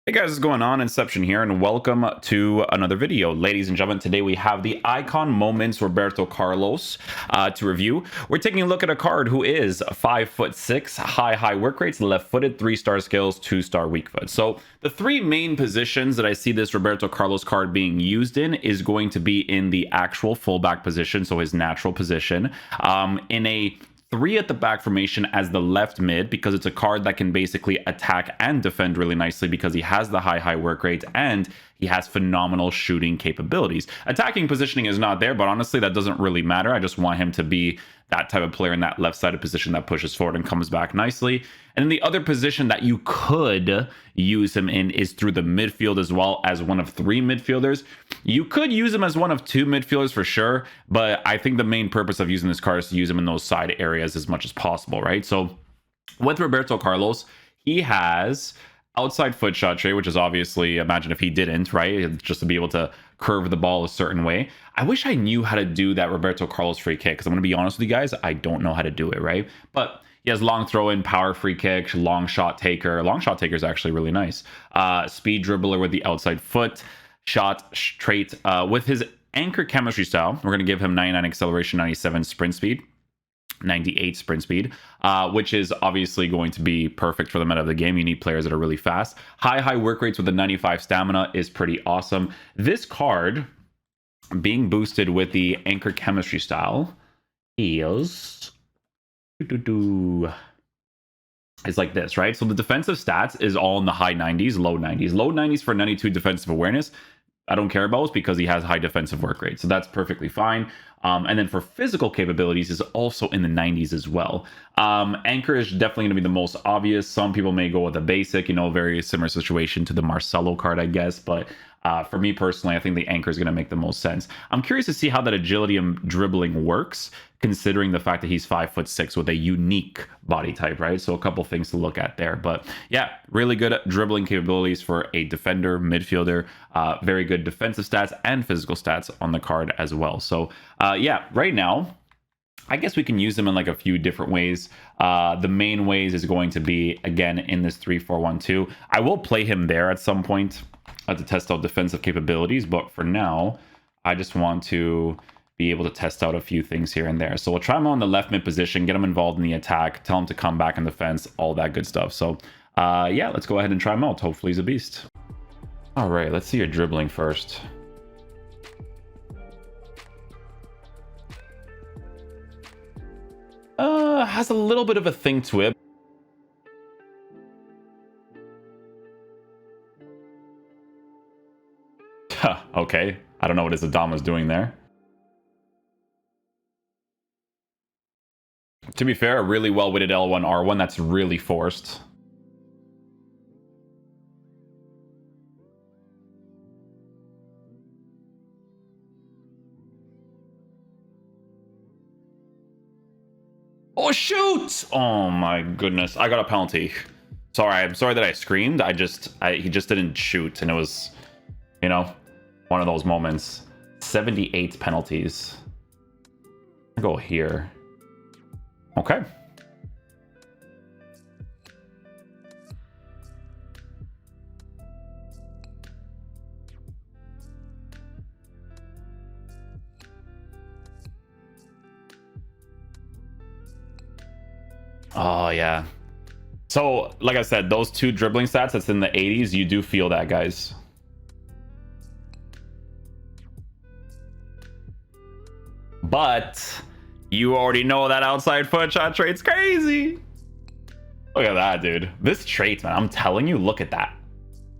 Hey guys, what's going on? Inception here, and welcome to another video. Ladies and gentlemen, today we have the Icon Moments Roberto Carlos to review. We're taking a look at a card who is 5'6", high work rates, left-footed, 3-star skills, 2-star weak foot. So the three main positions that I see this Roberto Carlos card being used in is going to be in the actual fullback position, so his natural position, in a 3 at the back formation as the left mid, because it's a card that can basically attack and defend really nicely because he has the high work rate and he has phenomenal shooting capabilities. Attacking positioning is not there, but honestly that doesn't really matter. I just want him to be that type of player in that left-sided position that pushes forward and comes back nicely. And then the other position that you could use him in is through the midfield, as well as one of 3 midfielders. You could use him as one of 2 midfielders for sure, but I think the main purpose of using this card is to use him in those side areas as much as possible, right? So with Roberto Carlos, he has outside foot shot trait, which is obviously, imagine if he didn't, right? Just to be able to curve the ball a certain way. I wish I knew how to do that Roberto Carlos free kick, because I'm going to be honest with you guys, I don't know how to do it, right? But he has long throw in, power free kick, long shot taker. Long shot taker is actually really nice. Speed dribbler with the outside foot shot trait. With his anchor chemistry style, we're going to give him 99 acceleration, 97 sprint speed, 98 sprint speed, which is obviously going to be perfect for the meta of the game. You need players that are really fast. High work rates with the 95 stamina is pretty awesome. This card being boosted with the anchor chemistry style is like this, right? So the defensive stats is all in the high 90s, low 90s. Low 90s for 92 defensive awareness. I don't care about because he has high defensive work rate, so that's perfectly fine. And then for physical capabilities is also in the 90s as well. Anchor is definitely going to be the most obvious. Some people may go with a basic, very similar situation to the Marcelo card, I guess. But for me personally, I think the anchor is going to make the most sense. I'm curious to see how that agility and dribbling works, considering the fact that he's 5'6" with a unique body type, right? So a couple things to look at there. But yeah, really good dribbling capabilities for a defender, midfielder, very good defensive stats and physical stats on the card as well. So yeah, right now, I guess we can use them in like a few different ways. The main ways is going to be, again, in this 3-4-1-2. I will play him there at some point to test out defensive capabilities, but for now, I just want to be able to test out a few things here and there. So we'll try him on the left mid position, get him involved in the attack, tell him to come back in defense, all that good stuff. So yeah, let's go ahead and try him out. Hopefully he's a beast. All right, let's see your dribbling first. Has a little bit of a thing to it. Okay, I don't know what his Adama's doing there. To be fair, a really well-witted L1, R1, that's really forced. Oh, shoot! Oh my goodness, I got a penalty. I'm sorry that I screamed. He just didn't shoot, and it was, one of those moments. 78 penalties. I'll go here. Okay. Oh, yeah. So, like I said, those 2 dribbling stats that's in the 80s, you do feel that, guys. But you already know that outside foot shot trait's crazy. Look at that, dude. This trait, man, I'm telling you, look at that.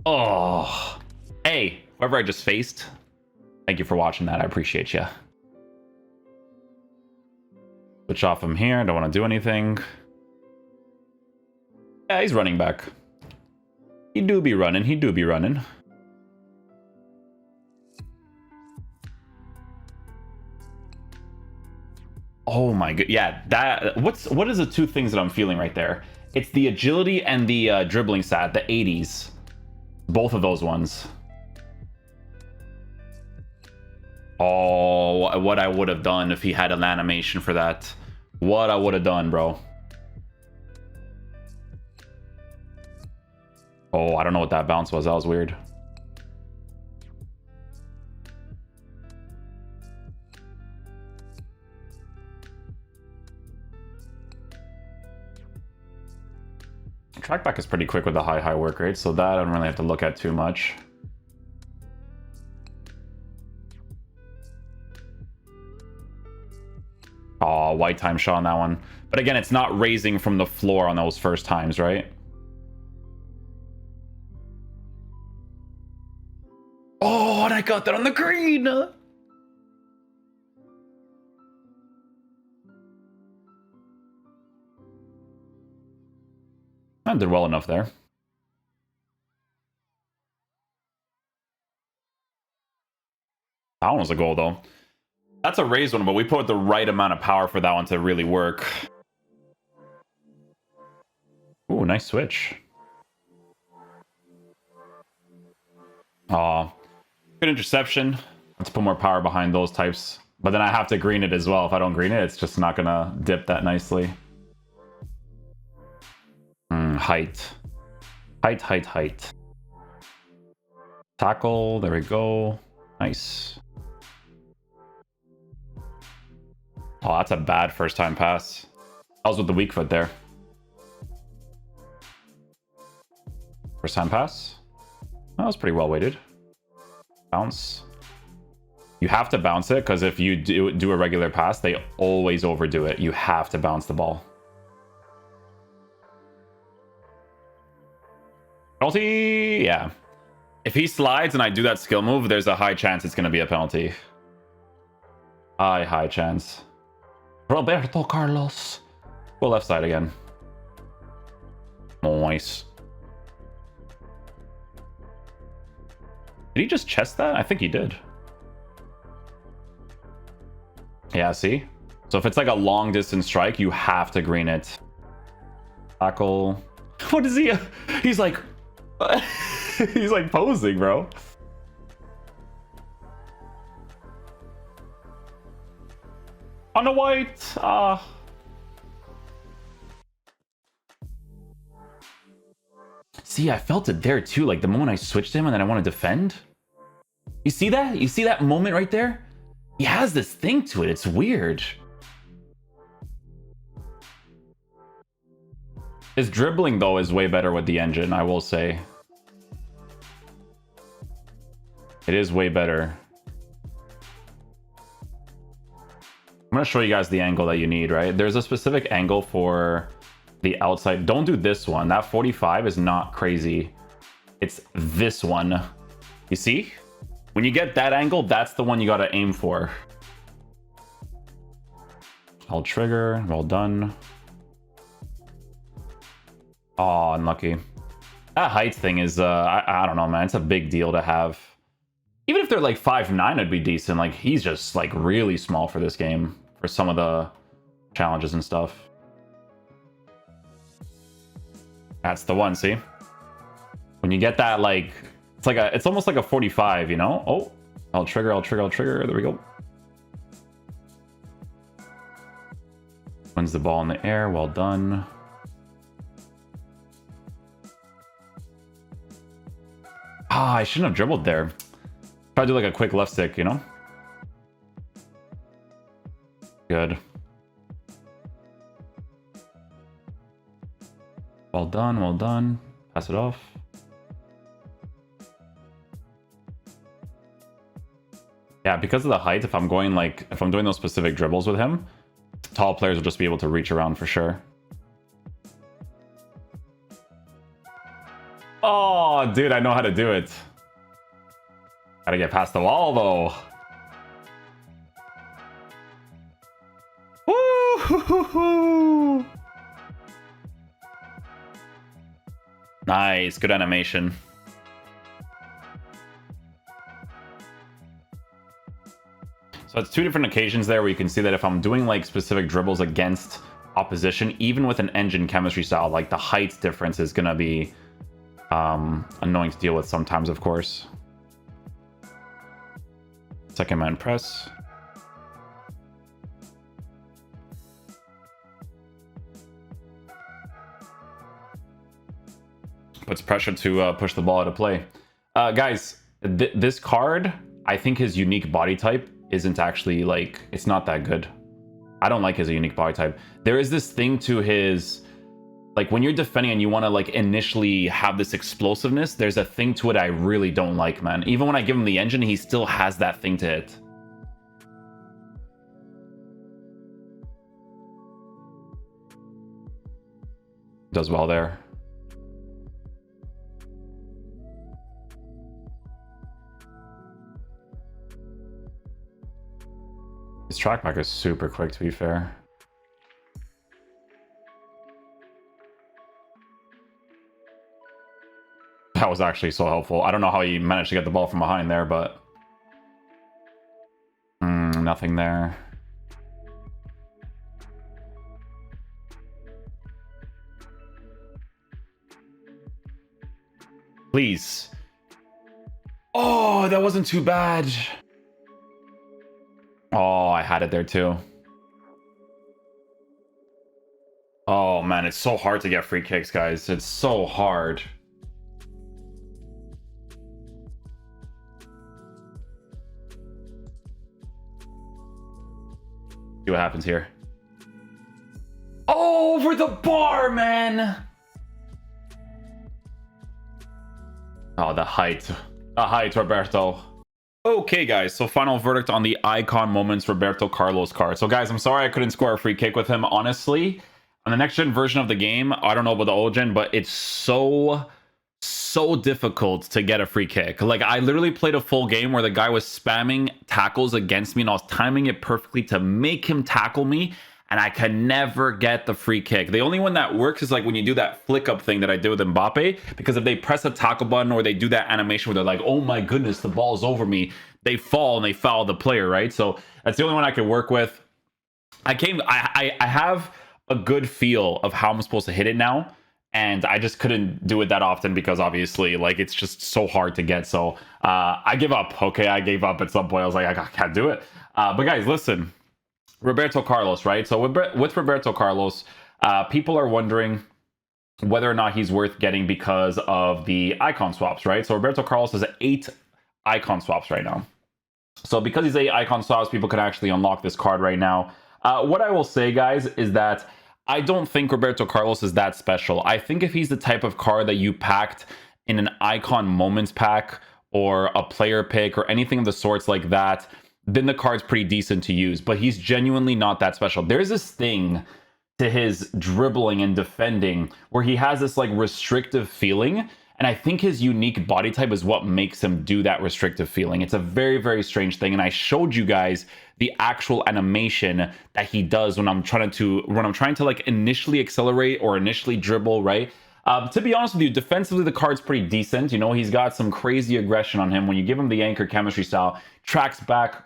Oh. Hey, whoever I just faced, thank you for watching that. I appreciate you. Switch off him here. Don't want to do anything. Yeah, he's running back. He do be running. Oh my god. Yeah, what is the 2 things that I'm feeling right there? It's the agility and the dribbling stat, the 80s. Both of those ones. Oh, what I would have done if he had an animation for that. What I would have done, bro. Oh, I don't know what that bounce was. That was weird. Trackback is pretty quick with the high work rate, so that I don't really have to look at too much. Oh, white time shot on that one. But again, it's not raising from the floor on those first times, right? Oh, and I got that on the green! I did well enough there. That one was a goal, though. That's a raised one, but we put the right amount of power for that one to really work. Ooh, nice switch. Aw. Good interception. Let's put more power behind those types. But then I have to green it as well. If I don't green it, it's just not gonna dip that nicely. Height. Height. Tackle. There we go. Nice. Oh, that's a bad first time pass. I was with the weak foot there. First time pass. That was pretty well weighted. Bounce. You have to bounce it because if you do a regular pass, they always overdo it. You have to bounce the ball. Penalty, yeah. If he slides and I do that skill move, there's a high chance it's going to be a penalty. High chance. Roberto Carlos. Go left side again. Nice. Did he just chest that? I think he did. Yeah, see? So if it's like a long distance strike, you have to green it. Tackle. What is he? He's like... he's like posing, bro. On the white. See, I felt it there too. Like the moment I switched him and then I want to defend. You see that? You see that moment right there? He has this thing to it. It's weird. His dribbling, though, is way better with the engine, I will say. It is way better. I'm going to show you guys the angle that you need, right? There's a specific angle for the outside. Don't do this one. That 45 is not crazy. It's this one. You see? When you get that angle, that's the one you got to aim for. I'll trigger. Well done. Oh, unlucky. That height thing is, I don't know, man. It's a big deal to have. Even if they're like 5'9", it'd be decent. Like, he's just like really small for this game. For some of the challenges and stuff. That's the one, see? When you get that, like, it's almost like a 45, you know? Oh, I'll trigger. There we go. Wins the ball in the air. Well done. Ah, I shouldn't have dribbled there. Try to do like a quick left stick, you know? Good. Well done. Pass it off. Yeah, because of the height, if I'm doing those specific dribbles with him, tall players will just be able to reach around for sure. Oh, dude, I know how to do it. Gotta get past the wall, though. Woo! Nice, good animation. So it's two different occasions there where you can see that if I'm doing like specific dribbles against opposition, even with an engine chemistry style, like the height difference is gonna be annoying to deal with sometimes, of course. Second man press. puts pressure to push the ball out of play. Guys, this card, I think his unique body type isn't actually like, it's not that good. I don't like his unique body type. There is this thing to his, like when you're defending and you want to like initially have this explosiveness, there's a thing to it I really don't like, man. Even when I give him the engine, he still has that thing to it. Does well there. His track back is super quick, to be fair. That was actually so helpful. I don't know how he managed to get the ball from behind there, but nothing there. Please. Oh, that wasn't too bad. Oh, I had it there too. Oh man, it's so hard to get free kicks, guys. It's so hard. See what happens here. Oh, over the bar, man. Oh, the height. The height, Roberto. Okay, guys, so final verdict on the Icon Moments Roberto Carlos card. So, guys, I'm sorry I couldn't score a free kick with him. Honestly, on the next-gen version of the game, I don't know about the old-gen, but it's so difficult to get a free kick. Like, I literally played a full game where the guy was spamming tackles against me, and I was timing it perfectly to make him tackle me, and I could never get the free kick. The only one that works is like when you do that flick up thing that I did with Mbappe, because if they press a tackle button or they do that animation where they're like, oh my goodness, the ball's over me, they fall and they foul the player, right? So that's the only one I could work with. I have a good feel of how I'm supposed to hit it now, and I just couldn't do it that often because obviously like it's just so hard to get. So I give up. Okay, I gave up at some point. I was like, I can't do it. But guys, listen. Roberto Carlos, right? So with Roberto Carlos, people are wondering whether or not he's worth getting because of the icon swaps, right? So Roberto Carlos has 8 icon swaps right now. So because he's 8 icon swaps, people can actually unlock this card right now. What I will say, guys, is that I don't think Roberto Carlos is that special. I think if he's the type of card that you packed in an icon moments pack or a player pick or anything of the sorts like that, then the card's pretty decent to use, but he's genuinely not that special. There's this thing to his dribbling and defending where he has this like restrictive feeling, and I think his unique body type is what makes him do that restrictive feeling. It's a very, very strange thing, and I showed you guys the actual animation that he does when I'm trying to like initially accelerate or initially dribble, right? To be honest with you, defensively, the card's pretty decent. You know, he's got some crazy aggression on him. When you give him the anchor chemistry style, tracks back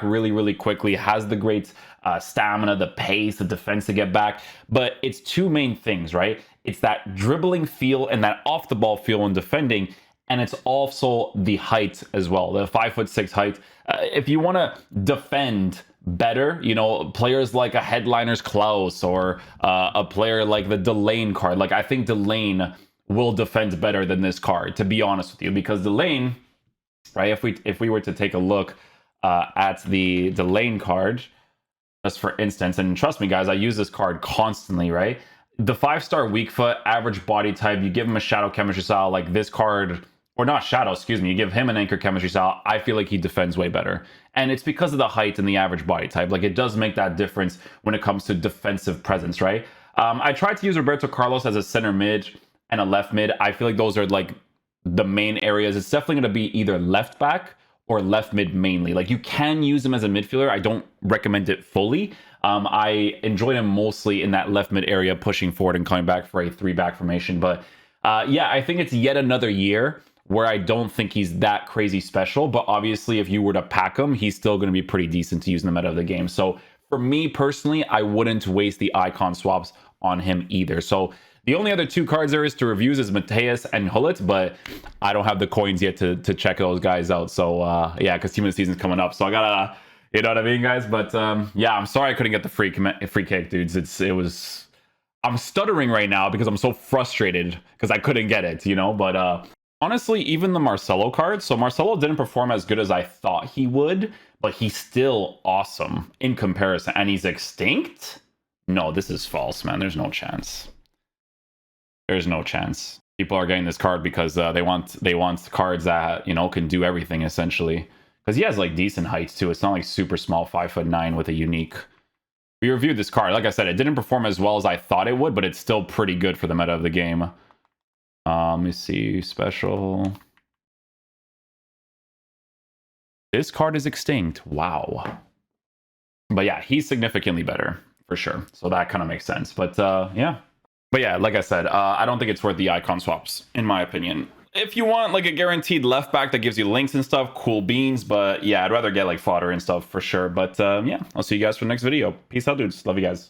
really, really quickly, has the great stamina, the pace, the defense to get back. But it's 2 main things, right? It's that dribbling feel and that off the ball feel in defending. And it's also the height as well, the 5'6" height. If you want to defend better, you know, players like a Headliners Klaus or a player like the Delane card, like I think Delane will defend better than this card, to be honest with you, because Delane, right, if we were to take a look at the lane card, just for instance, and trust me guys, I use this card constantly, right? The 5-star weak foot, average body type, you give him a shadow chemistry style like this card, or not shadow, excuse me, you give him an anchor chemistry style, I feel like he defends way better. And it's because of the height and the average body type. Like it does make that difference when it comes to defensive presence, right? I tried to use Roberto Carlos as a center mid and a left mid. I feel like those are like the main areas. It's definitely going to be either left back or left mid mainly. Like you can use him as a midfielder. I don't recommend it fully. I enjoyed him mostly in that left mid area, pushing forward and coming back for a 3-back formation. But yeah, I think it's yet another year where I don't think he's that crazy special. But obviously, if you were to pack him, he's still going to be pretty decent to use in the meta of the game. So for me personally, I wouldn't waste the icon swaps on him either. So the only other 2 cards there is to reviews is Mateus and Hullet, but I don't have the coins yet to check those guys out. So yeah, because team of the season's coming up, so I gotta, you know what I mean, guys. But yeah, I'm sorry I couldn't get the free kick, dudes. It was I'm stuttering right now because I'm so frustrated because I couldn't get it, you know. But honestly, even the Marcelo card. So Marcelo didn't perform as good as I thought he would, but he's still awesome in comparison. And he's extinct? No, this is false, man. There's no chance. There's no chance. People are getting this card because they want cards that, you know, can do everything essentially. Because he has like decent heights too. It's not like super small, 5'9" with a unique. We reviewed this card. Like I said, it didn't perform as well as I thought it would, but it's still pretty good for the meta of the game. Let me see. Special. This card is extinct. Wow. But yeah, he's significantly better for sure. So that kind of makes sense. But yeah. But yeah, like I said, I don't think it's worth the icon swaps, in my opinion. If you want like a guaranteed left back that gives you links and stuff, cool beans. But yeah, I'd rather get like fodder and stuff for sure. But yeah, I'll see you guys for the next video. Peace out, dudes. Love you guys.